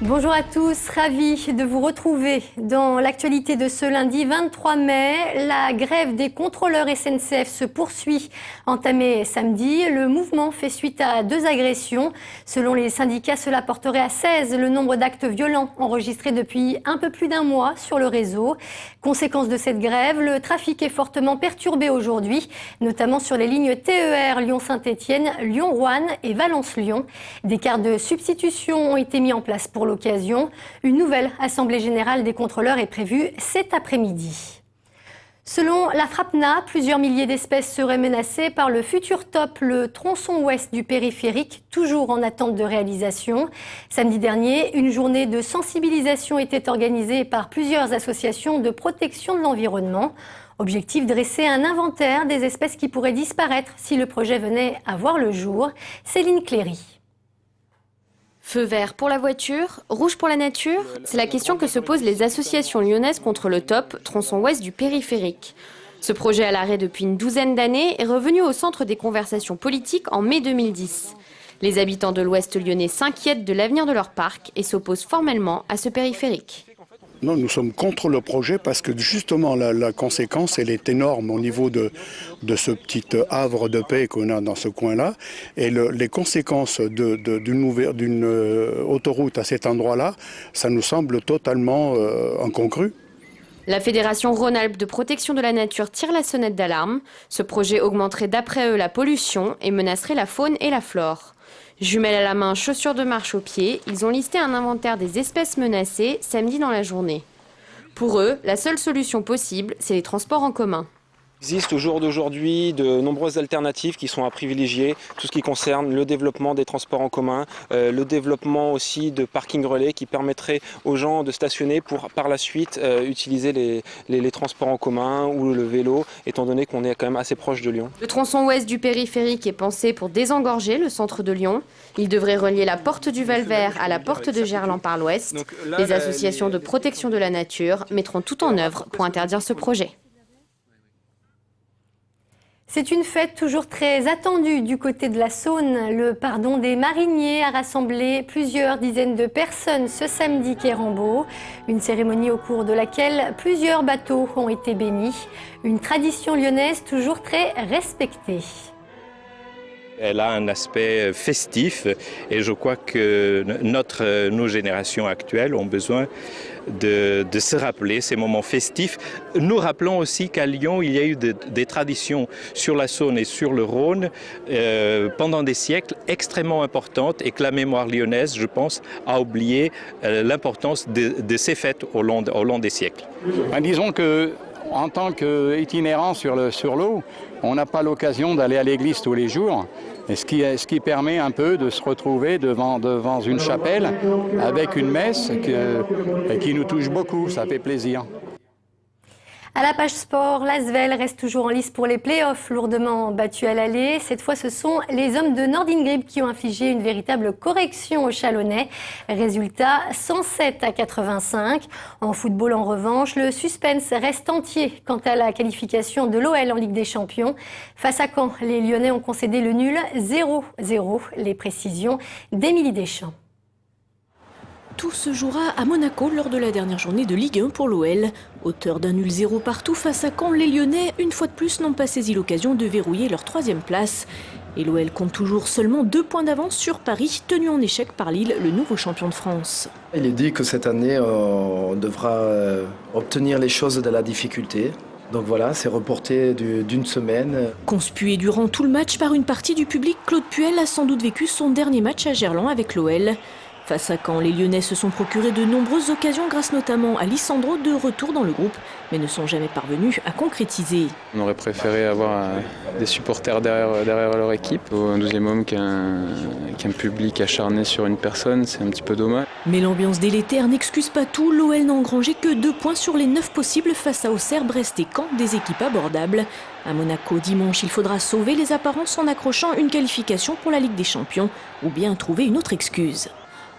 Bonjour à tous, ravi de vous retrouver dans l'actualité de ce lundi 23 mai. La grève des contrôleurs SNCF se poursuit. Entamée samedi, le mouvement fait suite à 2 agressions. Selon les syndicats, cela porterait à 16 le nombre d'actes violents enregistrés depuis un peu plus d'un mois sur le réseau. Conséquence de cette grève, le trafic est fortement perturbé aujourd'hui, notamment sur les lignes TER Lyon-Saint-Étienne, Lyon-Roanne et Valence-Lyon. Des cars de substitution ont été mis en place pour l'occasion. Une nouvelle assemblée générale des contrôleurs est prévue cet après-midi. Selon la FRAPNA, plusieurs milliers d'espèces seraient menacées par le futur TOP, le tronçon ouest du périphérique, toujours en attente de réalisation. Samedi dernier, une journée de sensibilisation était organisée par plusieurs associations de protection de l'environnement. Objectif, dresser un inventaire des espèces qui pourraient disparaître si le projet venait à voir le jour. Céline Cléry. Feu vert pour la voiture, rouge pour la nature, c'est la question que se posent les associations lyonnaises contre le TOP, tronçon ouest du périphérique. Ce projet à l'arrêt depuis une douzaine d'années est revenu au centre des conversations politiques en mai 2010. Les habitants de l'ouest lyonnais s'inquiètent de l'avenir de leur parc et s'opposent formellement à ce périphérique. Non, nous sommes contre le projet parce que justement la conséquence elle est énorme au niveau de ce petit havre de paix qu'on a dans ce coin-là. Et les conséquences d'une autoroute à cet endroit-là, ça nous semble totalement incongru. La Fédération Rhône-Alpes de protection de la nature tire la sonnette d'alarme. Ce projet augmenterait d'après eux la pollution et menacerait la faune et la flore. Jumelles à la main, chaussures de marche aux pieds, ils ont listé un inventaire des espèces menacées samedi dans la journée. Pour eux, la seule solution possible, c'est les transports en commun. Il existe au jour d'aujourd'hui de nombreuses alternatives qui sont à privilégier, tout ce qui concerne le développement des transports en commun, le développement aussi de parkings relais qui permettraient aux gens de stationner pour par la suite utiliser les transports en commun ou le vélo, étant donné qu'on est quand même assez proche de Lyon. Le tronçon ouest du périphérique est pensé pour désengorger le centre de Lyon. Il devrait relier la porte du Val-Vert à la porte de Gerland par l'ouest. Les associations de protection de la nature mettront tout en œuvre pour interdire ce projet. C'est une fête toujours très attendue du côté de la Saône. Le pardon des mariniers a rassemblé plusieurs dizaines de personnes ce samedi quai Rambaud. Une cérémonie au cours de laquelle plusieurs bateaux ont été bénis. Une tradition lyonnaise toujours très respectée. Elle a un aspect festif et je crois que nos générations actuelles ont besoin de se rappeler ces moments festifs. Nous rappelons aussi qu'à Lyon, il y a eu des traditions sur la Saône et sur le Rhône pendant des siècles extrêmement importantes et que la mémoire lyonnaise, je pense, a oublié l'importance de ces fêtes au long des siècles. Disons que en tant qu'itinérant sur l'eau, on n'a pas l'occasion d'aller à l'église tous les jours, et ce qui permet un peu de se retrouver devant une chapelle avec une messe qui nous touche beaucoup, ça fait plaisir. À la page sport, l'Asvel reste toujours en lice pour les playoffs, lourdement battus à l'aller. Cette fois, ce sont les hommes de Nordingrib qui ont infligé une véritable correction aux Chalonnais. Résultat, 107-85. En football, en revanche, le suspense reste entier quant à la qualification de l'OL en Ligue des Champions. Face à Caen, les Lyonnais ont concédé le nul 0-0. Les précisions d'Émilie Deschamps. Tout se jouera à Monaco lors de la dernière journée de Ligue 1 pour l'OL. Auteur d'un nul 0 partout face à Caen, les Lyonnais, une fois de plus, n'ont pas saisi l'occasion de verrouiller leur 3e place. Et l'OL compte toujours seulement 2 points d'avance sur Paris, tenu en échec par Lille, le nouveau champion de France. Il est dit que cette année, on devra obtenir les choses de la difficulté. Donc voilà, c'est reporté d'une semaine. Conspué durant tout le match par une partie du public, Claude Puel a sans doute vécu son dernier match à Gerland avec l'OL. Face à Caen, les Lyonnais se sont procurés de nombreuses occasions grâce notamment à Lissandro de retour dans le groupe, mais ne sont jamais parvenus à concrétiser. On aurait préféré avoir des supporters derrière leur équipe. Un 12e homme qu'un public acharné sur une personne, c'est un petit peu dommage. Mais l'ambiance délétère n'excuse pas tout. L'OL n'a engrangé que 2 points sur les 9 possibles face à Auxerre, Brest et Caen, des équipes abordables. À Monaco, dimanche, il faudra sauver les apparences en accrochant une qualification pour la Ligue des Champions ou bien trouver une autre excuse.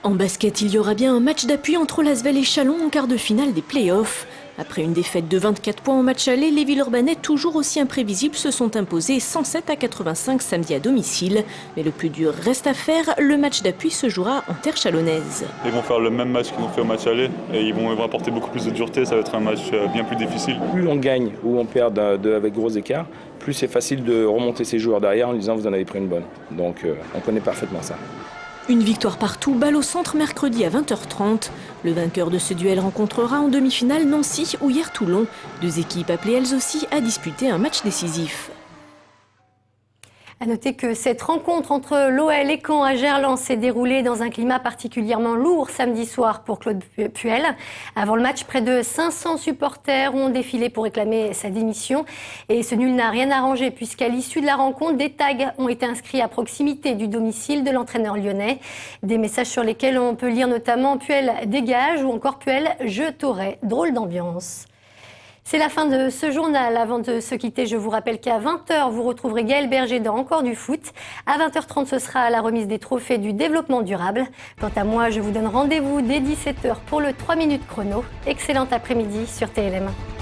En basket, il y aura bien un match d'appui entre l'Asvel et Chalon en quart de finale des playoffs. Après une défaite de 24 points au match aller, les Villeurbanais, toujours aussi imprévisibles, se sont imposés 107-85 samedi à domicile. Mais le plus dur reste à faire, le match d'appui se jouera en terre chalonnaise. Ils vont faire le même match qu'ils ont fait au match aller et ils vont apporter beaucoup plus de dureté, ça va être un match bien plus difficile. Plus on gagne ou on perd avec gros écarts, plus c'est facile de remonter ses joueurs derrière en disant vous en avez pris une bonne. Donc on connaît parfaitement ça. Une victoire partout, balle au centre mercredi à 20h30. Le vainqueur de ce duel rencontrera en demi-finale Nancy ou hier Toulon. Deux équipes appelées elles aussi à disputer un match décisif. À noter que cette rencontre entre l'OL et Caen à Gerland s'est déroulée dans un climat particulièrement lourd samedi soir pour Claude Puel. Avant le match, près de 500 supporters ont défilé pour réclamer sa démission. Et ce nul n'a rien arrangé puisqu'à l'issue de la rencontre, des tags ont été inscrits à proximité du domicile de l'entraîneur lyonnais. Des messages sur lesquels on peut lire notamment Puel dégage ou encore Puel je t'aurai. Drôle d'ambiance. C'est la fin de ce journal. Avant de se quitter, je vous rappelle qu'à 20h, vous retrouverez Gaël Berger dans Encore du foot. À 20h30, ce sera la remise des trophées du développement durable. Quant à moi, je vous donne rendez-vous dès 17h pour le 3 minutes chrono. Excellent après-midi sur TLM1.